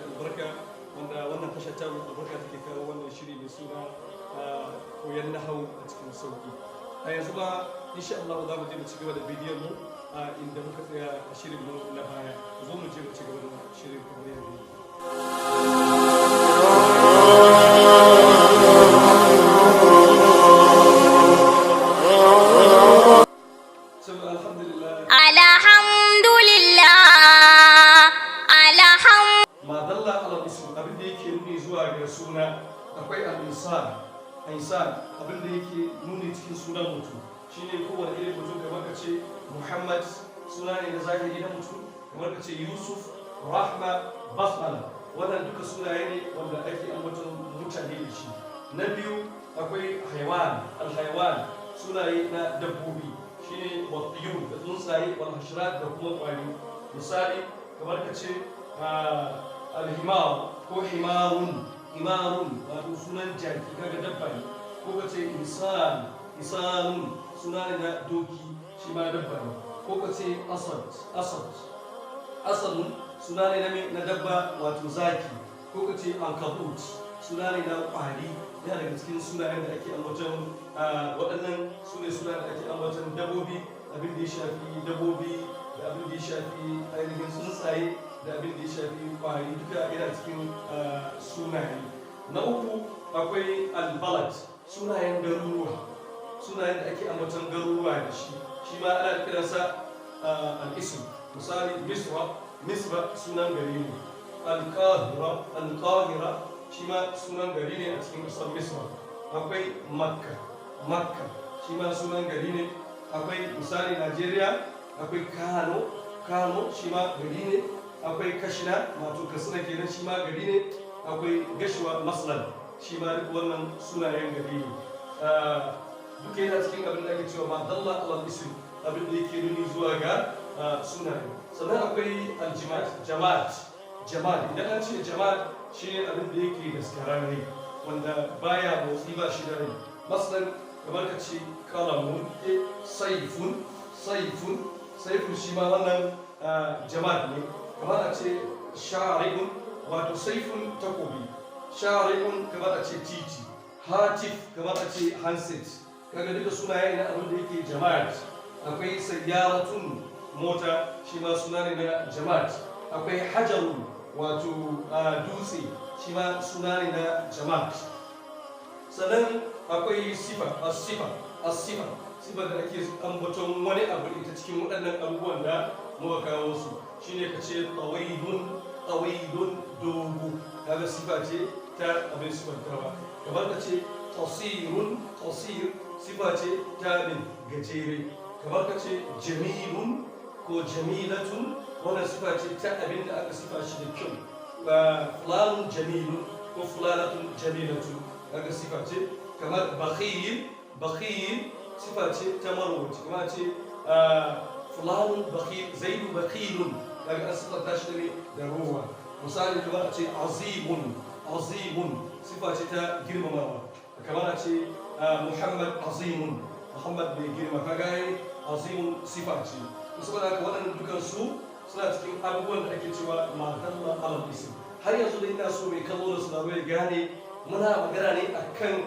albarka wanda wannan tasha ta albarka take kawo wannan shiri mai suna koyon nahau a cikin sauki. A yanzu ba insha Allah za mu je mu ci gaba da bidiyon mu inda muka tsaya a shirin mu na baya. Zo mu je mu ci gaba da shirin kamar yanzu. Suna akwai al-insan abin da yake nuni cikin sunan mutum shine kowane irin mutum kamar ka ce Muhammad suna ne na zahiri na mutum, kamar ka ce Yusuf, Rahma, Basmala, wannan duka sunaye ne wanda ake ambaton mutane da shi. Na biyu akwai haiwan, al-haiwan sunaye na dabbobi shine wat-tiyur da tsuntsaye wal hashrat da kuma kwari. Misali kamar ka ce al-himar ko himarun, wato sunan jaki kaga dabba ne, ko ka ce insanun suna ne na doki shi ma dabba ne, ko ka ce asadun suna ne na dabba wato zaki, ko ka ce ankabut suna ne na kwari. yana daga cikin sunayen da ake ambaton waɗannan su ne suna da ake ambaton dabbobi, abin da ya shafi dabbobi da abin da ya shafi ainihin tsuntsaye da abin da ya shafi kwari duka yana cikin sunaye. Na uku akwai albalad sunayen garuruwa, sunayen da ake ambaton garuruwa da shi ma ana kiransa al-ism. Misali misra sunan gari ne, al-qahira shi ma sunan gari ne a cikin ƙasar misra. Akwai makka shi ma sunan gari ne. Akwai misali Najeriya akwai kano shi ma gari ne. Akwai kashina wato katsina kenan shi ma gari ne. Akwai gashuwa maslan shi ma duk wannan sunayen gari ne. Duka yana cikin abin da ake cewa ma dalla ala ism, abin da yake nuni zuwa ga sunaye. Sannan akwai jama'at idan an ce jama'at shi ne abin da yake daskararre wanda baya motsi ba shi da rai. Maslan kamar ka ce kalamun, saifun shi ma wannan jama'at ne. Kamar a ce shari'un wato saifun takobi, shari'un kamar a ce titi, hatif kamar a ce handset. Kaga duka sunaye na abin da yake jama'at. Akwai sayyaratun mota shi ma suna ne na jama'at. Akwai hajarun wato dutse shi ma suna ne na jama'at. Sannan akwai sifa da ake ambaton wani abu ita cikin waɗannan abubuwan da muka kawo su shine ka ce tawidun dogo, kaga sifa ce ta abin sifantarwa. Kamar ka ce tasir sifa ce ta min gajere. Kamar ka ce jamilun ko jamilatun wannan sifa ce ta abin da aka sifa shi da kyau. Fulanun jamilun ko fulanatun jamilatun kaga sifa ce. Kamar bakhil sifa ce ta marwaci. Kamar ce fulanun bakhil, zaidu bakhilun kaga an sifanta shi da ruwa. Misali kamar a ce azimun sifa ce ta girmamawa. Kamar a ce muhammad muhammad mai girma, kaga azimun sifa ce. Saboda haka waɗannan dukansu suna cikin abubuwan da ake cewa ma dalla ala ism. Har yanzu da ina so mai kallo da suna ya gane muna magana ne akan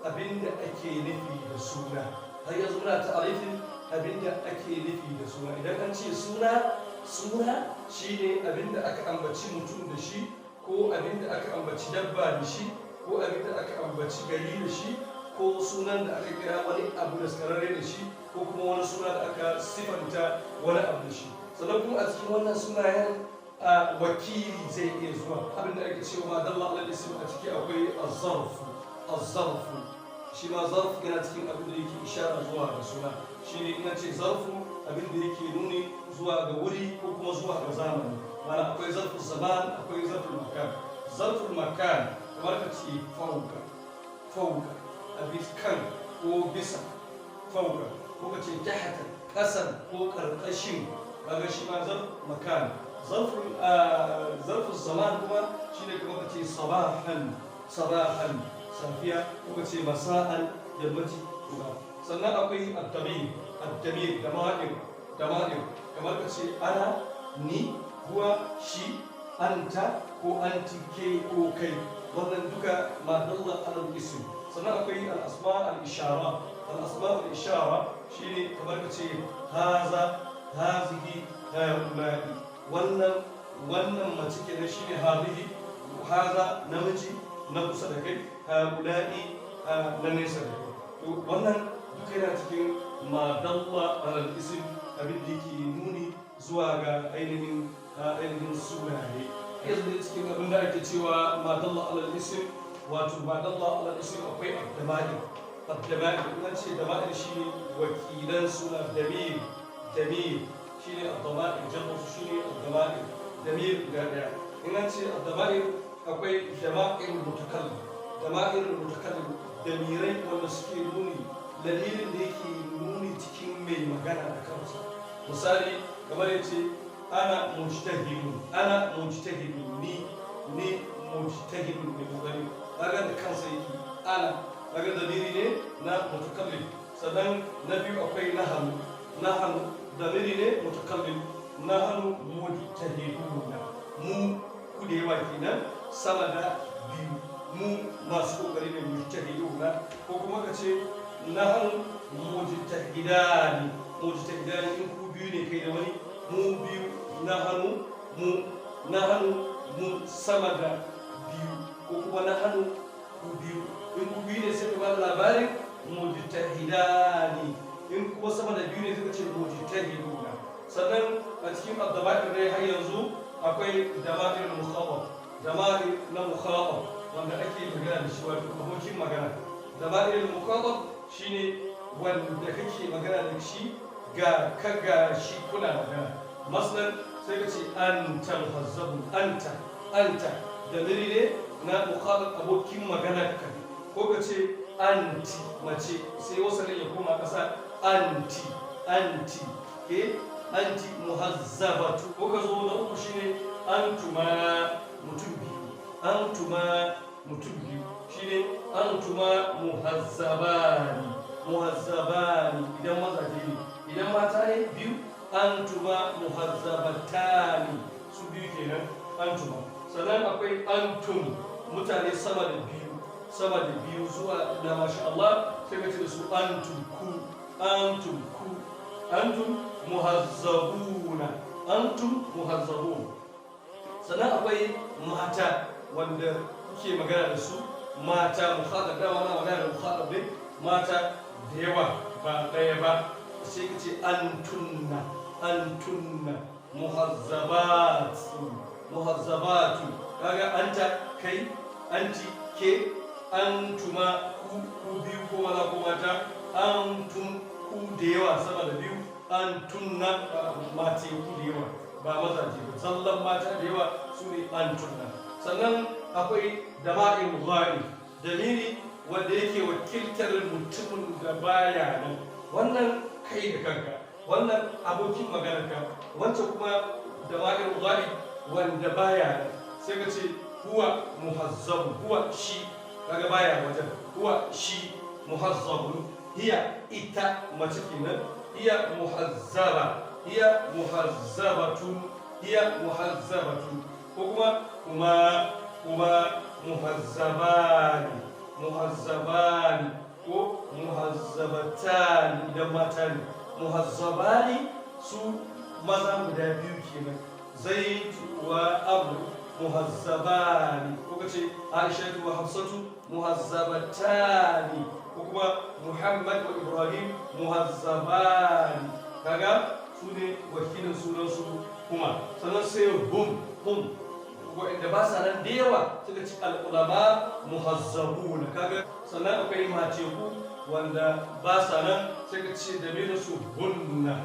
abin da ake nufi da suna. Har yanzu muna ta'arifin abin da ake nufi da suna. Idan an ce suna shine abin da aka ambaci mutum da shi, ko abin da aka ambaci dabba da shi, ko abin da aka ambaci gari da shi, ko sunan da aka kira wani abu da skararre da shi, ko kuma wani suna da aka sifanta wani abu da shi. Sannan kuma a cikin wannan sunayen wakili zai iya zuwa. Abin da ake cewa dalla ala ism a ciki akwai az-zarfu shi ma zarf yana cikin abin da yake ishara zuwa ga suna. Shine ina ce zarfu abin da yake nuni zuwa ga wuri ko kuma zuwa ga zamani. Mana akwai zarful zaman, akwai zarful makan. Zarful makan kamar ka ce fauka abin kan ko bisa, fauka, ko ka ce tahta kasan ko karkashin, kaga shi ma zarf makan. Zarful zaman kuma shine kamar ka ce sabahan safiya, ko ka ce masa'an yammaci. Sannan akwai ad-damir dama'ir kamar ka ce ana, ni, huwa, shi, anta ko anti ke ko kai wannan duka ma dalla ala al-ism sannan akwai al-asma al-ishara al-asma al-ishara shine kamar kace haza hazihi haula'i wannan mace kenan shine hazihi haza namiji na kusa da kai haula'i na nesa da kai to wannan duka yana cikin ma dalla ala al-ism abin da yake nuni zuwa ga ainihin sunaye yanzu cikin abin da ake cewa ma dalla ala al-ism wato ma dalla ala al-ism akwai abdama'ir in ce dama'ir shine wakilan suna damir shine abdama'ir jam'u shine abdama'ir damir guda daya in ce abdama'ir akwai dama'ir mutakallim damirai wanda suke nuni dalilin da yake nuni cikin mai magana da kansa misali kamar yace ana mujtahidun ni mujtahidun ne kokari kaga da kansa yake ana kaga damiri ne na mutakallim sannan na biyu akwai nahanu damiri ne mutakallim nahanu mujtahiduna mu ku da yawa kenan sama da biyu mu masu kokari ne mujtahiduna ko kuma kace nahanu mujtahidani in ku biyu ne kai da wani mu biyu nahanu mu sama da biyu ko kuma nahanu ku biyu in ku biyu ne sai ka ba da labarin mujtahidani in kuma sama da biyu ne sai ka ce mujtahiduna sannan a cikin addaba'ir dai har yanzu akwai dama'ir na mukhatab wanda ake magana da shi wato abokin magana dama'ir mukhatab shine wanda kake magana da shi ga kaga shi kuna magana maslan sai ka ce anta muhazzabun anta da ne na mukhatab abokin magana ka ko ka ce anti mace sai wasalin ya koma kasa anti ke anti muhazzabatu ko ka zo na uku shine antuma mutum biyu shine antuma muhazzabani idan mazaje ne idan mata ne biyu antuma muhazzabatani su biyu kenan antuma sannan akwai antum mutane sama da biyu zuwa da masha Allah sai ka ce da su antum muhazzabun sannan akwai mata wanda kuke magana da su mata mukhatab da wannan magana da mukhatab ne mata da yawa ba daya ba sai ka ce antunna muhazzabatu kaga anta kai anti ke antuma ku biyu ko maza ko mata antum ku da yawa sama da biyu antunna mace ku da yawa ba mazaje ba zallan mata da yawa su ne antunna sannan akwai dama'ir ghaib dalili wanda yake wakiltar mutumin da baya nan wannan kai da kanka wannan abokin maganarka wancan kuma dama'ir ghaib wanda baya nan sai ka ce huwa muhazzabu huwa shi kaga baya wajen huwa shi muhazzabun hiya ita mace kenan hiya muhazzabatu ko kuma muhazzabani ko muhazzabatani idan mata ne muhazzabani su maza guda biyu kenan zaid wa amr muhazzabani ko kace aisha wa hafsatu muhazzabatani ko kuma muhammad wa ibrahim muhazzabani kaga su ne wakilin sunan su kuma sannan sai hum wa'inda ba sa nan da yawa suka ci al'ulama muhazzabuna kaga sannan akwai mateku wanda ba sa nan suka ce da mene su hunna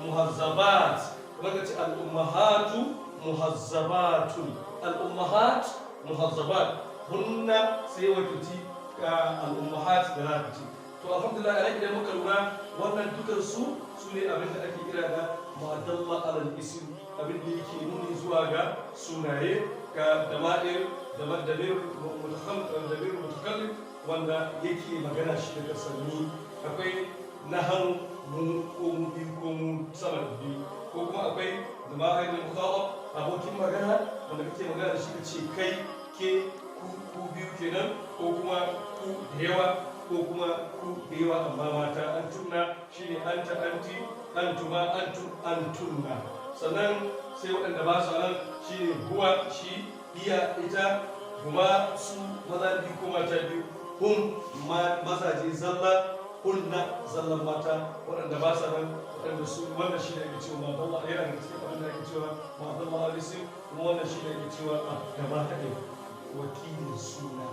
muhazzabat kuma ka ce al'ummahatu muhazzabatun muhazzabat hunna sai wakilci al'ummahat da za ka ce to alhamdulillah a idan muka lura wannan dukan su ne abin da ake kira da ma'adalla alal isim abin da yake nuni zuwa ga sunaye ga damir mutakallim wanda yake magana shi daga sanni akwai nahanu mu ko mu biyu ko mu sama da biyu ko kuma akwai kuma aibul mukhatab abokin magana wanda kake magana da shi kace kai ke ku biyu kenan ko kuma ku da yawa ko kuma ku da yawa amma mata antunna shine anta anti antuma antum antunna. Sannan sai waɗanda ba su nan shine huwa shi iya ita kuma su maza biyu ko mata biyu hum mazaje zalla kunna zallan mata waɗanda ba sa nan waɗanda su wannan shi ne ake cewa ma Allah yana da cikin abin da ake cewa ma Allah alisim kuma wannan shi ne ake cewa gaba kaɗai wakilin suna